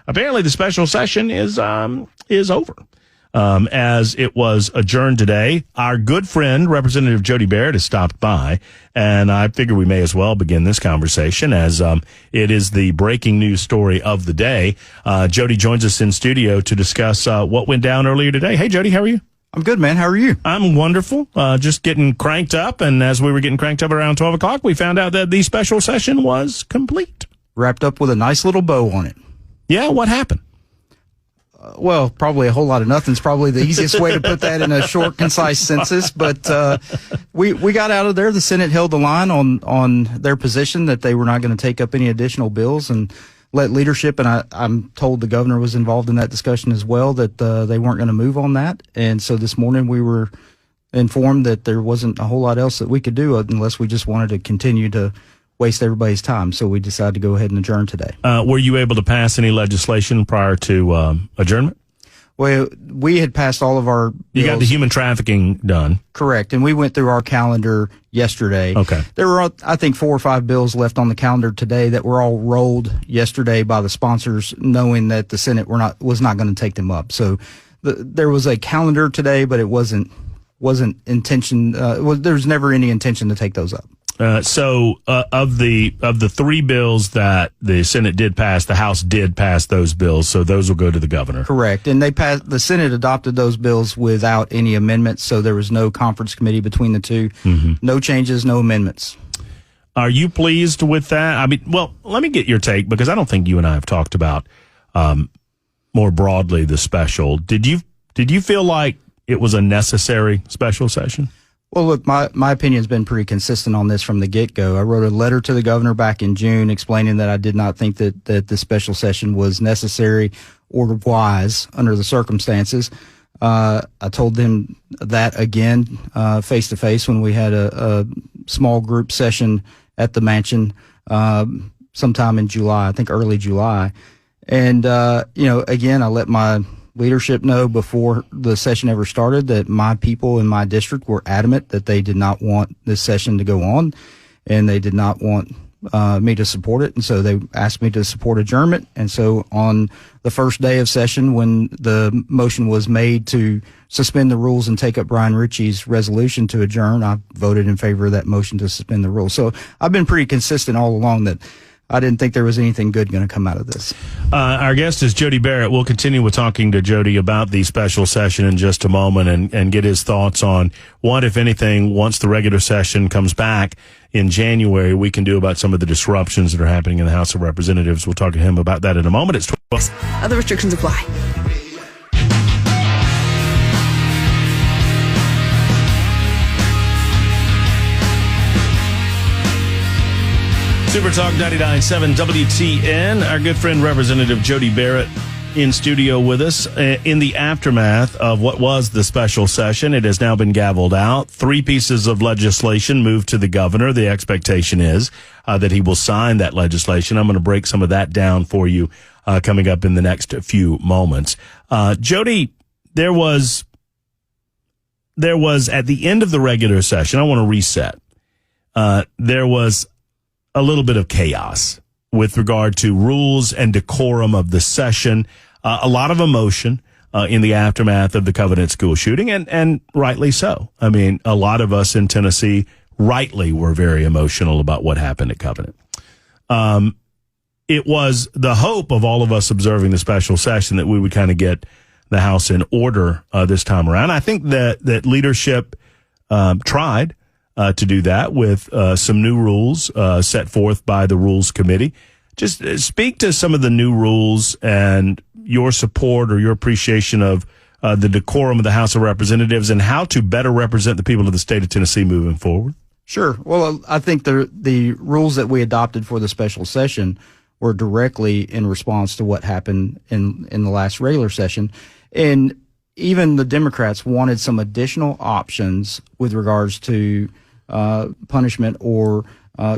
apparently the special session is over. As it was adjourned today, our good friend, Representative Jody Barrett, has stopped by, and I figure we may as well begin this conversation as it is the breaking news story of the day. Jody joins us in studio to discuss what went down earlier today. Hey, Jody, how are you? I'm good, man. How are you? I'm wonderful. Just getting cranked up, and as we were getting cranked up around 12 o'clock, we found out that the special session was complete. Wrapped up with a nice little bow on it. Yeah, what happened? Well, probably a whole lot of nothing's probably the easiest way to put that in a short, concise sentence. But we got out of there. The Senate held the line on their position that they were not going to take up any additional bills and let leadership, and I'm told the governor was involved in that discussion as well, that they weren't going to move on that. And so this morning we were informed that there wasn't a whole lot else that we could do unless we just wanted to continue to waste everybody's time. So we decided to go ahead and adjourn today. Were you able to pass any legislation prior to adjournment? Well, we had passed all of our bills. You got the human trafficking done. Correct. And we went through our calendar yesterday. Okay. There were, I think, 4 or 5 bills left on the calendar today that were all rolled yesterday by the sponsors, knowing that the Senate was not going to take them up. So there was a calendar today, but it wasn't intention. There was never any intention to take those up. So of the 3 bills that the Senate did pass, the House did pass those bills, so those will go to the governor. Correct. And the Senate adopted those bills without any amendments, so there was no conference committee between the two. Mm-hmm. No changes, no amendments. Are you pleased with that? I mean, well, let me get your take, because I don't think you and I have talked about more broadly the special. Did you feel like it was a necessary special session? Well, look, my opinion's been pretty consistent on this from the get-go. I wrote a letter to the governor back in June explaining that I did not think that the special session was necessary or wise under the circumstances. I told them that again, face-to-face when we had a small group session at the mansion sometime in July, I think early July. And, again, I let my leadership know before the session ever started that my people in my district were adamant that they did not want this session to go on, and they did not want me to support it. And so they asked me to support adjournment. And so on the first day of session, when the motion was made to suspend the rules and take up Brian Ritchie's resolution to adjourn, I voted in favor of that motion to suspend the rules. So I've been pretty consistent all along that I didn't think there was anything good going to come out of this. Our guest is Jody Barrett. We'll continue with talking to Jody about the special session in just a moment and get his thoughts on what, if anything, once the regular session comes back in January, we can do about some of the disruptions that are happening in the House of Representatives. We'll talk to him about that in a moment. It's 12. Other restrictions apply. Super Talk 99.7 WTN. Our good friend Representative Jody Barrett in studio with us in the aftermath of what was the special session. It has now been gavelled out. 3 pieces of legislation moved to the governor. The expectation is that he will sign that legislation. I'm going to break some of that down for you coming up in the next few moments. Jody, there was at the end of the regular session, I want to reset. There was a little bit of chaos with regard to rules and decorum of the session, a lot of emotion in the aftermath of the Covenant school shooting, and rightly so. I mean, a lot of us in Tennessee rightly were very emotional about what happened at Covenant. It was the hope of all of us observing the special session that we would kind of get the House in order this time around. I think that leadership tried to do that with some new rules set forth by the Rules Committee. Just speak to some of the new rules and your support or your appreciation of the decorum of the House of Representatives and how to better represent the people of the state of Tennessee moving forward. Sure. Well, I think the rules that we adopted for the special session were directly in response to what happened in the last regular session. And even the Democrats wanted some additional options with regards to punishment or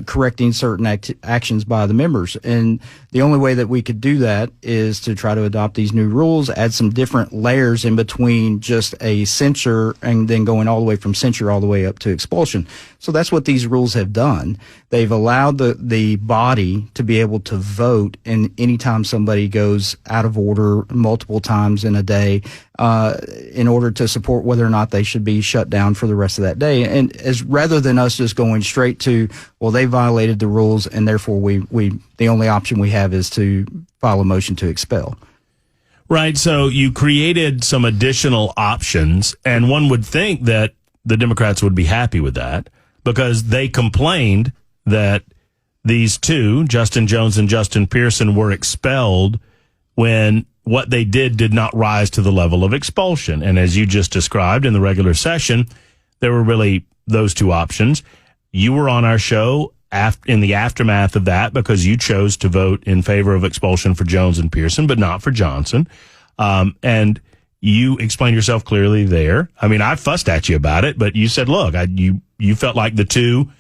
correcting certain actions by the members. And the only way that we could do that is to try to adopt these new rules, add some different layers in between just a censure and then going all the way from censure all the way up to expulsion. So that's what these rules have done. They've allowed the body to be able to vote, and anytime somebody goes out of order multiple times in a day, in order to support whether or not they should be shut down for the rest of that day. And rather than us just going straight to, well, they violated the rules, and therefore the only option we have is to file a motion to expel. Right. So you created some additional options, and one would think that the Democrats would be happy with that, because they complained that these two, Justin Jones and Justin Pearson, were expelled when what they did not rise to the level of expulsion. And as you just described in the regular session, there were really those two options. You were on our show in the aftermath of that because you chose to vote in favor of expulsion for Jones and Pearson, but not for Johnson. And you explained yourself clearly there. I mean, I fussed at you about it, but you said, look, you felt like the two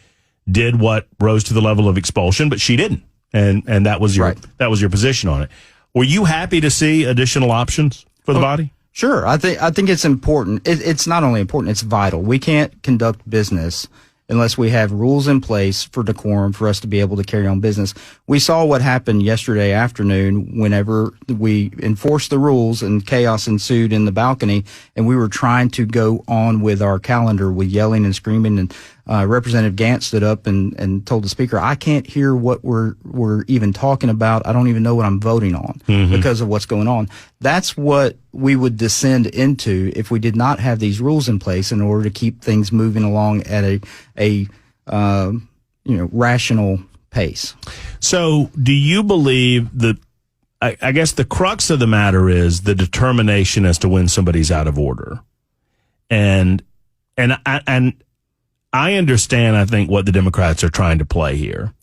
did what rose to the level of expulsion, but she didn't. And that was your position on it. Were you happy to see additional options for the body? Sure. I think it's important. It's not only important, it's vital. We can't conduct business unless we have rules in place for decorum for us to be able to carry on business. We saw what happened yesterday afternoon whenever we enforced the rules and chaos ensued in the balcony, and we were trying to go on with our calendar with yelling and screaming, and Representative Gant stood up and told the speaker, I can't hear what we're even talking about. I don't even know what I'm voting on because of what's going on. That's what we would descend into if we did not have these rules in place in order to keep things moving along at a rational pace. So do you believe I guess the crux of the matter is the determination as to when somebody's out of order. And I understand, I think, what the Democrats are trying to play here,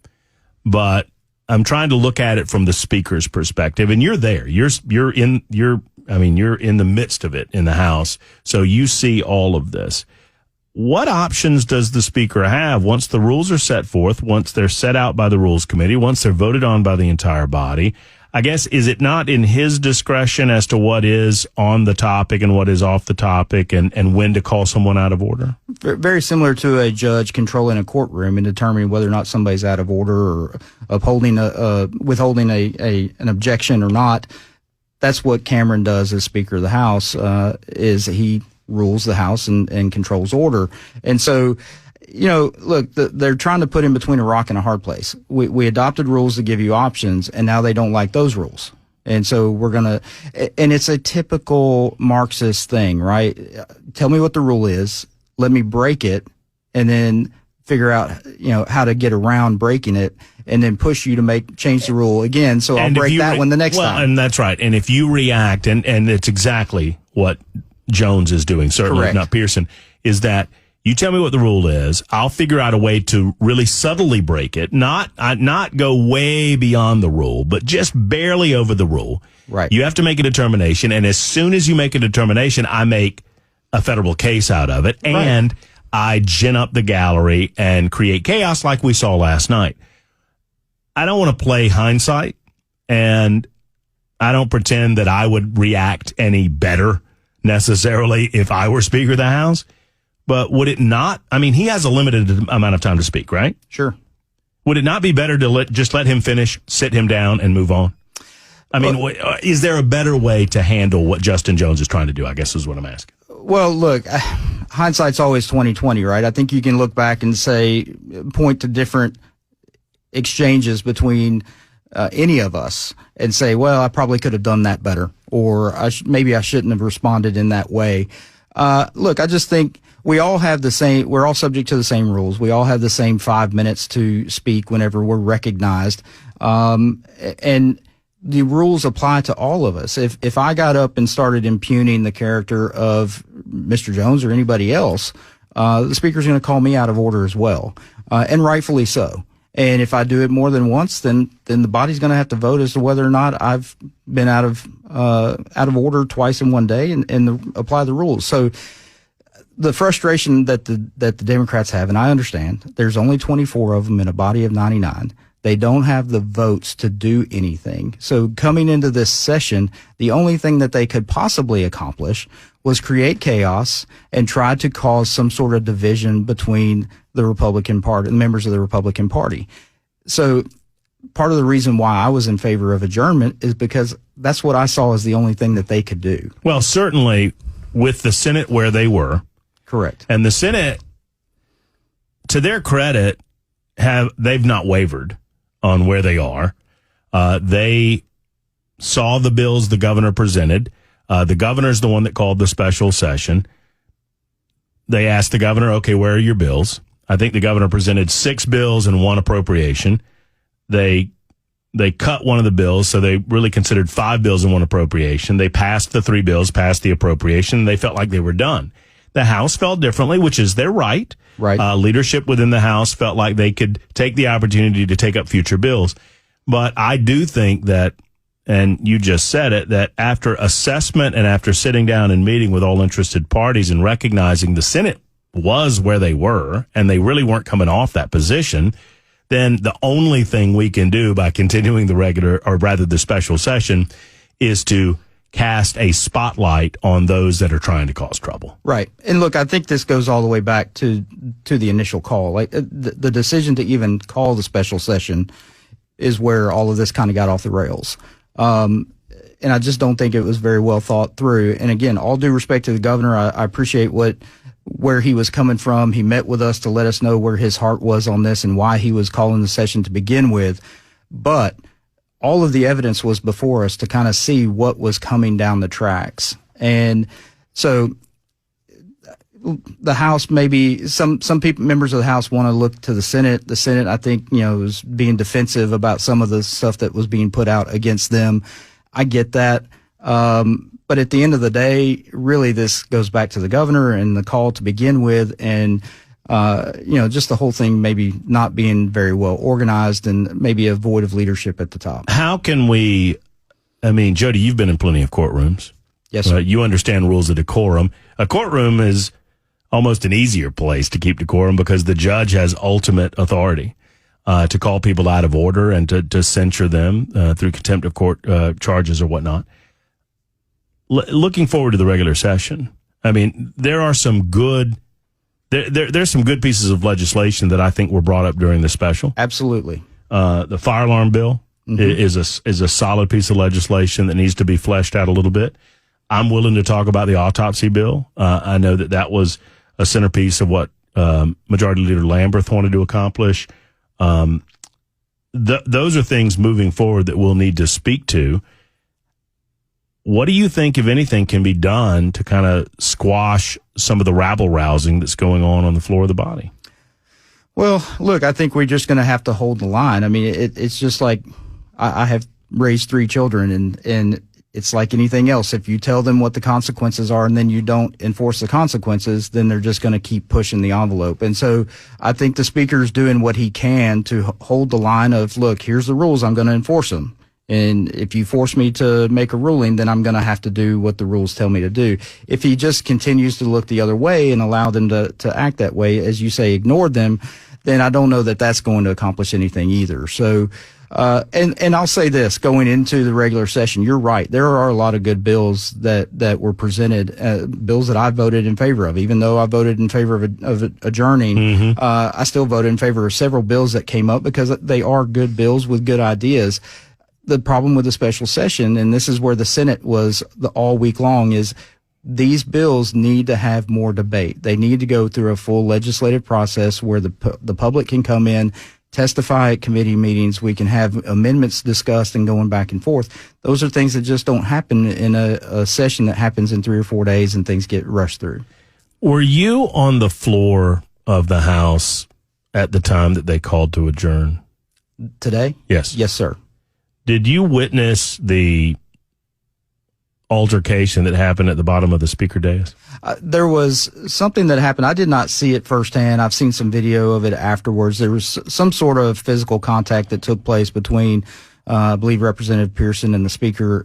but I'm trying to look at it from the speaker's perspective, and you're there. You're in the midst of it in the House, so you see all of this. What options does the speaker have once the rules are set forth, once they're set out by the Rules Committee, once they're voted on by the entire body? I guess, is it not in his discretion as to what is on the topic and what is off the topic and when to call someone out of order? Very similar to a judge controlling a courtroom and determining whether or not somebody's out of order or withholding an objection or not. That's what Cameron does as Speaker of the House, is he rules the House and controls order. And so, look, they're trying to put in between a rock and a hard place. We adopted rules to give you options, and now they don't like those rules. And so and it's a typical Marxist thing, right? Tell me what the rule is, let me break it, and then figure out, how to get around breaking it, and then push you to change the rule again. So I'll break that one the next time. And that's right. And if you react, and it's exactly what Jones is doing, certainly Correct. Not Pearson, is that you tell me what the rule is. I'll figure out a way to really subtly break it, not go way beyond the rule, but just barely over the rule. Right. You have to make a determination, and as soon as you make a determination, I make a federal case out of it, and I gin up the gallery and create chaos like we saw last night. I don't want to play hindsight, and I don't pretend that I would react any better necessarily if I were Speaker of the House. But would it not? I mean, he has a limited amount of time to speak, right? Sure. Would it not be better to just let him finish, sit him down, and move on? I mean, is there a better way to handle what Justin Jones is trying to do, I guess is what I'm asking. Well, look, hindsight's always 20/20, right? I think you can look back and point to different exchanges between any of us and say, well, I probably could have done that better, or maybe I shouldn't have responded in that way. Look, I just think we're all subject to the same rules. We all have the same 5 minutes to speak whenever we're recognized. And the rules apply to all of us. If I got up and started impugning the character of Mr. Jones or anybody else, the speaker's going to call me out of order as well, and rightfully so. And if I do it more than once, then the body's going to have to vote as to whether or not I've been out of order twice in one day and apply the rules. So the frustration that the Democrats have, and I understand, there's only 24 of them in a body of 99. They don't have the votes to do anything. So coming into this session, the only thing that they could possibly accomplish was create chaos and try to cause some sort of division between the Republican Party, the members of the Republican Party. So part of the reason why I was in favor of adjournment is because that's what I saw as the only thing that they could do. Well, certainly with the Senate where they were. Correct. And the Senate, to their credit, they've not wavered on where they are. They saw the bills the governor presented. The governor's the one that called the special session. They asked the governor, okay, where are your bills? I think the governor presented 6 bills and 1 appropriation. They cut one of the bills, so they really considered 5 bills and 1 appropriation. They passed the 3 bills, passed the appropriation, and they felt like they were done. The House felt differently, which is their right. Right. Leadership within the House felt like they could take the opportunity to take up future bills. But I do think that, and you just said it, that after assessment and after sitting down and meeting with all interested parties and recognizing the Senate was where they were and they really weren't coming off that position, then the only thing we can do by continuing the regular, or rather the special session, is to cast a spotlight on those that are trying to cause trouble. Right. And look, I think this goes all the way back to the initial call. Like the decision to even call the special session is where all of this kind of got off the rails. And I just don't think it was very well thought through. And again, all due respect to the governor, I appreciate where he was coming from. He met with us to let us know where his heart was on this and why he was calling the session to begin with. But all of the evidence was before us to kind of see what was coming down the tracks. And so the House, maybe some people, members of the House, want to look to the Senate. The Senate, I think, was being defensive about some of the stuff that was being put out against them. I get that. But at the end of the day, really, this goes back to the governor and the call to begin with. And, just the whole thing maybe not being very well organized and maybe a void of leadership at the top. How can we, Jody, you've been in plenty of courtrooms. Yes, sir. You understand rules of decorum. A courtroom is almost an easier place to keep decorum because the judge has ultimate authority to call people out of order and to censure them through contempt of court charges or whatnot. Looking forward to the regular session, there are some good there's some good pieces of legislation that I think were brought up during the special. Absolutely. The fire alarm bill is a solid piece of legislation that needs to be fleshed out a little bit. I'm willing to talk about the autopsy bill. I know that was a centerpiece of what Majority Leader Lamberth wanted to accomplish. Those are things moving forward that we'll need to speak to. What do you think, if anything, can be done to kind of squash some of the rabble-rousing that's going on the floor of the body? Well, look, I think we're just going to have to hold the line. It's just like I have raised 3 children, and it's like anything else. If you tell them what the consequences are and then you don't enforce the consequences, then they're just going to keep pushing the envelope. And so I think the speaker's doing what he can to hold the line of, look, here's the rules, I'm going to enforce them. And if you force me to make a ruling, then I'm going to have to do what the rules tell me to do. If he just continues to look the other way and allow them to act that way, as you say, ignore them, then I don't know that that's going to accomplish anything either. So, and I'll say this, going into the regular session, you're right. There are a lot of good bills that were presented, bills that I voted in favor of. Even though I voted in favor of adjourning, I still voted in favor of several bills that came up because they are good bills with good ideas. The problem with the special session, and this is where the Senate was all week long, is these bills need to have more debate. They need to go through a full legislative process where the public can come in, testify at committee meetings. We can have amendments discussed and going back and forth. Those are things that just don't happen in a session that happens in 3 or 4 days and things get rushed through. Were you on the floor of the House at the time that they called to adjourn? Today? Yes. Yes, sir. Did you witness the altercation that happened at the bottom of the speaker dais? There was something that happened. I did not see it firsthand. I've seen some video of it afterwards. There was some sort of physical contact that took place between, I believe, Representative Pearson and the speaker.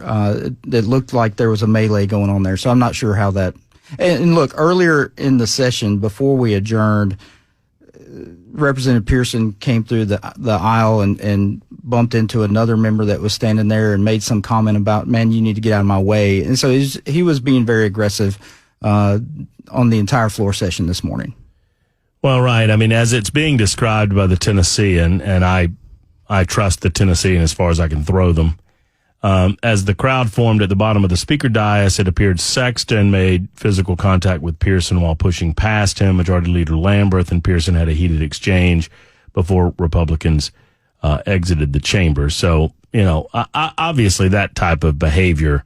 That looked like there was a melee going on there. So I'm not sure how that And look, earlier in the session, before we adjourned, Representative Pearson came through the aisle and bumped into another member that was standing there and made some comment about, man, you need to get out of my way. And so he was being very aggressive on the entire floor session this morning. Well, right. I mean, as it's being described by the Tennessean, and I trust the Tennessean as far as I can throw them, as the crowd formed at the bottom of the speaker dais, it appeared Sexton made physical contact with Pearson while pushing past him. Majority Leader Lamberth and Pearson had a heated exchange before Republicans exited the chamber. So, obviously that type of behavior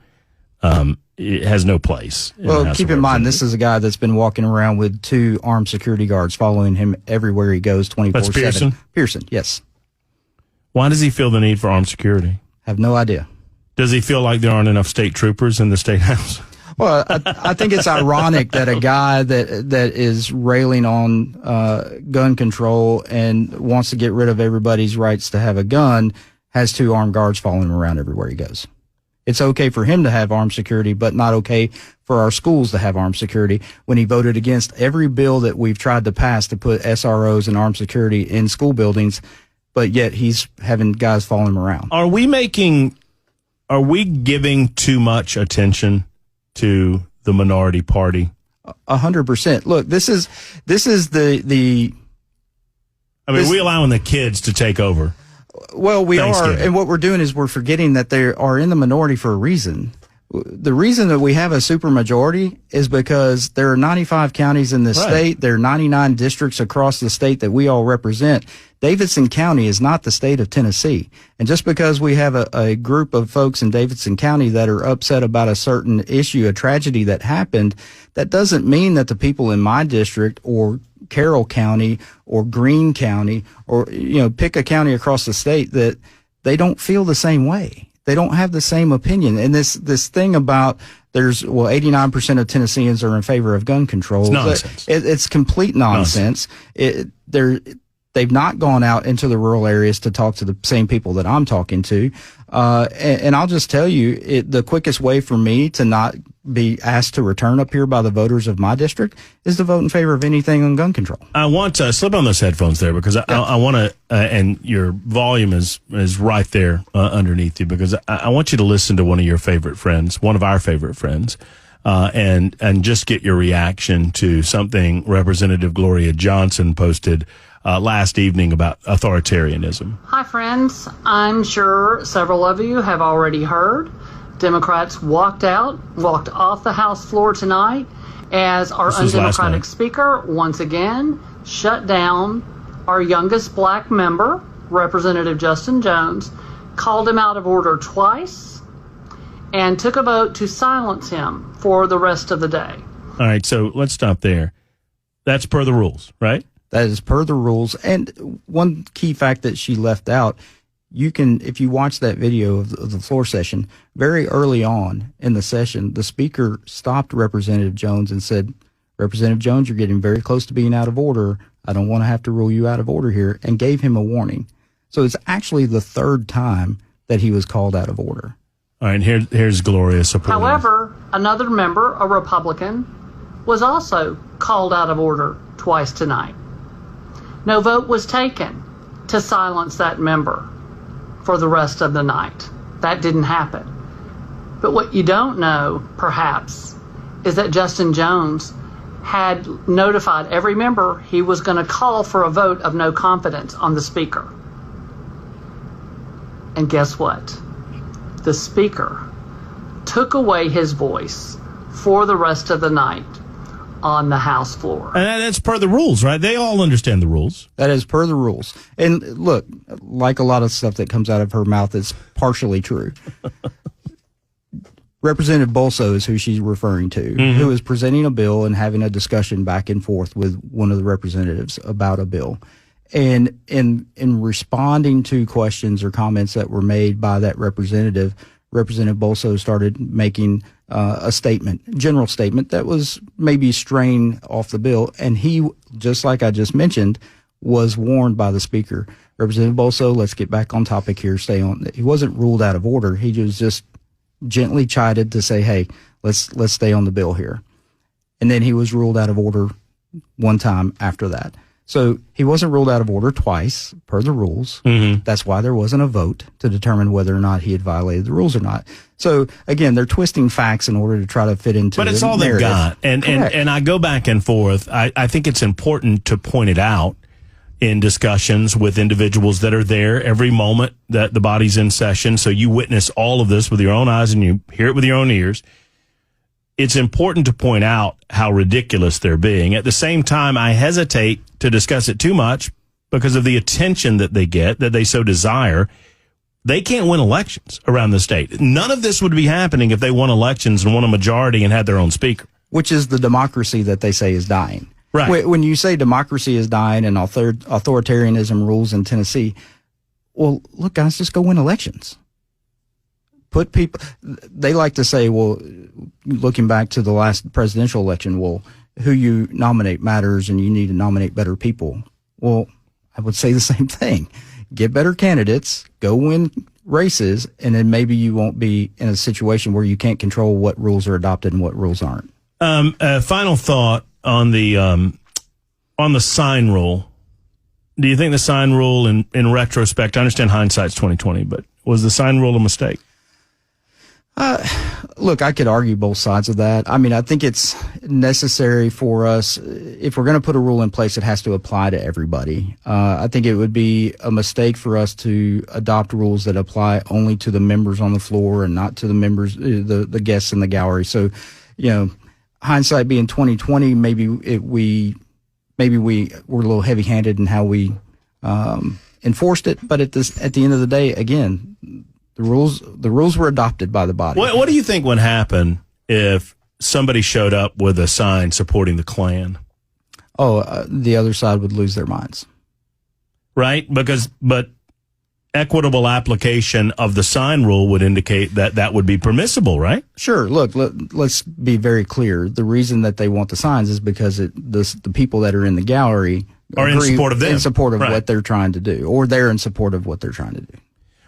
it has no place. Well, keep in mind, this is a guy that's been walking around with 2 armed security guards following him everywhere he goes 24/7. That's Pearson? Pearson, yes. Why does he feel the need for armed security? Have no idea. Does he feel like there aren't enough state troopers in the state house? Well, I think it's ironic that a guy that is railing on gun control and wants to get rid of everybody's rights to have a gun has 2 armed guards following him around everywhere he goes. It's okay for him to have armed security, but not okay for our schools to have armed security when he voted against every bill that we've tried to pass to put SROs and armed security in school buildings, but yet he's having guys following him around. Are we giving too much attention to the minority party? 100%. Look, this is the. I mean, we allowing the kids to take over. Well, we are, and what we're doing is we're forgetting that they are in the minority for a reason. The reason that we have a supermajority is because there are 95 counties in the state. There are 99 districts across the state that we all represent. Davidson County is not the state of Tennessee. And just because we have a group of folks in Davidson County that are upset about a certain issue, a tragedy that happened, that doesn't mean that the people in my district or Carroll County or Greene County or, pick a county across the state that they don't feel the same way. They don't have the same opinion. And this thing about 89% of Tennesseans are in favor of gun control. It's nonsense. It's complete nonsense. They've not gone out into the rural areas to talk to the same people that I'm talking to. And I'll just tell you, the quickest way for me to not be asked to return up here by the voters of my district is to vote in favor of anything on gun control. I want to slip on those headphones there because I want to, and your volume is right there underneath you, because I want you to listen to one of your favorite friends, one of our favorite friends, and just get your reaction to something Representative Gloria Johnson posted last evening about authoritarianism. Hi, friends. I'm sure several of you have already heard Democrats walked off the House floor tonight as our undemocratic speaker once again shut down our youngest black member, Representative Justin Jones, called him out of order twice, and took a vote to silence him for the rest of the day. All right, so let's stop there. That's per the rules, right? That is per the rules. And one key fact that she left out, if you watch that video of the floor session, very early on in the session, the speaker stopped Representative Jones and said, Representative Jones, you're getting very close to being out of order. I don't want to have to rule you out of order here, and gave him a warning. So it's actually the 3rd time that he was called out of order. All right, here's Gloria supporting. However, another member, a Republican, was also called out of order twice tonight. No vote was taken to silence that member for the rest of the night. That didn't happen. But what you don't know, perhaps, is that Justin Jones had notified every member he was going to call for a vote of no confidence on the speaker. And guess what? The speaker took away his voice for the rest of the night on the House floor. And that's per the rules, right? They all understand the rules. That is per the rules. And look, like a lot of stuff that comes out of her mouth is partially true. Representative Bolso is who she's referring to, who is presenting a bill and having a discussion back and forth with one of the representatives about a bill. And in responding to questions or comments that were made by that representative, Representative Bolso started making a general statement that was maybe straying off the bill. And he, just like I just mentioned, was warned by the speaker. Representative Bolso, let's get back on topic here. Stay on. He wasn't ruled out of order. He was just gently chided to say, hey, let's stay on the bill here. and then he was ruled out of order one time after that. So he wasn't ruled out of order twice per the rules. Mm-hmm. That's why there wasn't a vote to determine whether or not he had violated the rules or not. So again, they're twisting facts in order to try to fit into. But it's all they've got, and I go back and forth. I think it's important to point it out in discussions with individuals that are there every moment that the body's in session. So you witness all of this with your own eyes and you hear it with your own ears. It's important to point out how ridiculous they're being. At the same time, I hesitate to discuss it too much because of the attention that they get, that they so desire. They can't win elections around the state. None of this would be happening if they won elections and won a majority and had their own speaker. Which is the democracy that they say is dying. Right. When you say democracy is dying and authoritarianism rules in Tennessee, well, look, guys, just go win elections. Put people, they like to say, well, looking back to the last presidential election, well, who you nominate matters and you need to nominate better people. Well, I would say the same thing. Get better candidates, go win races, and then maybe you won't be in a situation where you can't control what rules are adopted and what rules aren't. Final thought on the sign rule. Do you think the sign rule in retrospect, I understand hindsight's 2020, but was the sign rule a mistake? Look, I could argue both sides of that. I mean, I think it's necessary for us. If we're going to put a rule in place, it has to apply to everybody. I think it would be a mistake for us to adopt rules that apply only to the members on the floor and not to the members, the guests in the gallery. So, hindsight being 2020, maybe we were a little heavy-handed in how we enforced it. But at the end of the day, again, the rules were adopted by the body. What do you think would happen if somebody showed up with a sign supporting the Klan? The other side would lose their minds. Right? But equitable application of the sign rule would indicate that would be permissible, right? Sure. Look, let's be very clear. The reason that they want the signs is because the people that are in the gallery are in support of them. In support of what they're trying to do, or they're in support of what they're trying to do.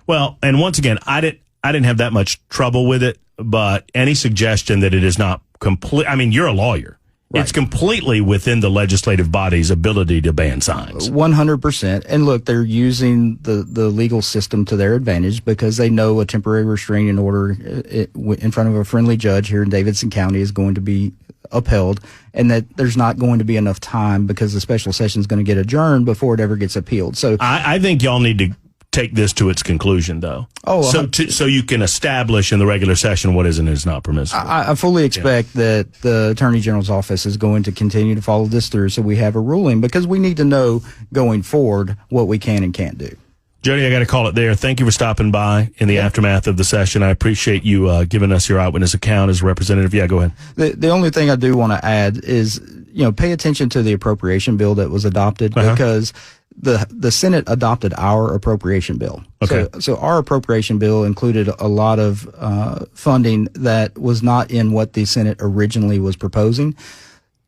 Well, and once again, I didn't have that much trouble with it, but any suggestion that it is not complete, I mean, you're a lawyer. Right. It's completely within the legislative body's ability to ban signs. 100%. And look, they're using the legal system to their advantage because they know a temporary restraining order in front of a friendly judge here in Davidson County is going to be upheld, and that there's not going to be enough time because the special session is going to get adjourned before it ever gets appealed. So I think y'all need to take this to its conclusion, though. So you can establish in the regular session what is and is not permissible. I fully expect that the Attorney General's office is going to continue to follow this through so we have a ruling, because we need to know going forward what we can and can't do. Jody, I got to call it there. Thank you for stopping by in the aftermath of the session. I appreciate you giving us your eyewitness account as a representative. Yeah, go ahead. The only thing I do want to add is, pay attention to the appropriation bill that was adopted, because the Senate adopted our appropriation bill. Okay. So our appropriation bill included a lot of funding that was not in what the Senate originally was proposing.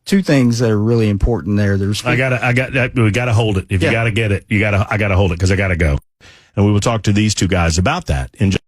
Two things that are really important there. We gotta hold it. If you gotta get it, I gotta hold it because I gotta go. And we will talk to these two guys about that in just